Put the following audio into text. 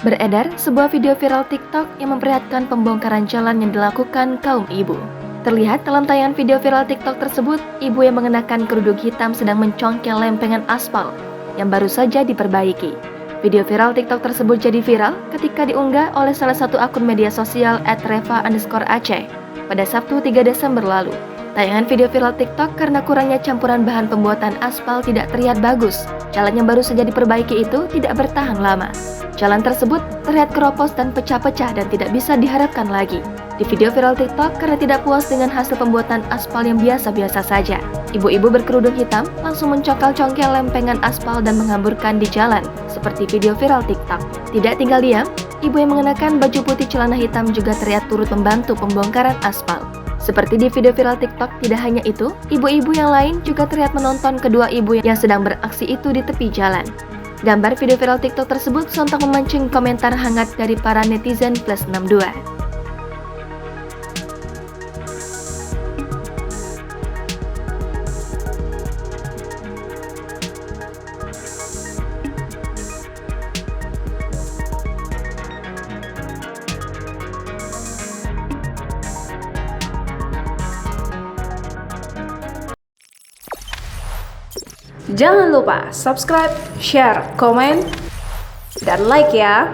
Beredar sebuah video viral TikTok yang memperlihatkan pembongkaran jalan yang dilakukan kaum ibu. Terlihat dalam tayangan video viral TikTok tersebut, ibu yang mengenakan kerudung hitam sedang mencongkel lempengan aspal yang baru saja diperbaiki. Video viral TikTok tersebut jadi viral ketika diunggah oleh salah satu akun media sosial @reva_aceh pada Sabtu 3 Desember lalu. Tayangan video viral TikTok karena kurangnya campuran bahan pembuatan aspal tidak terlihat bagus. Jalan yang baru saja diperbaiki itu tidak bertahan lama. Jalan tersebut terlihat keropos dan pecah-pecah dan tidak bisa diharapkan lagi. Di video viral TikTok karena tidak puas dengan hasil pembuatan aspal yang biasa-biasa saja, ibu-ibu berkerudung hitam langsung mencongkel-congkel lempengan aspal dan menghamburkan di jalan, seperti video viral TikTok. Tidak tinggal diam, ibu yang mengenakan baju putih celana hitam juga terlihat turut membantu pembongkaran aspal. Seperti di video viral TikTok, tidak hanya itu, ibu-ibu yang lain juga terlihat menonton kedua ibu yang sedang beraksi itu di tepi jalan. Gambar video viral TikTok tersebut sontak memancing komentar hangat dari para netizen +62. Jangan lupa subscribe, share, komen, dan like ya.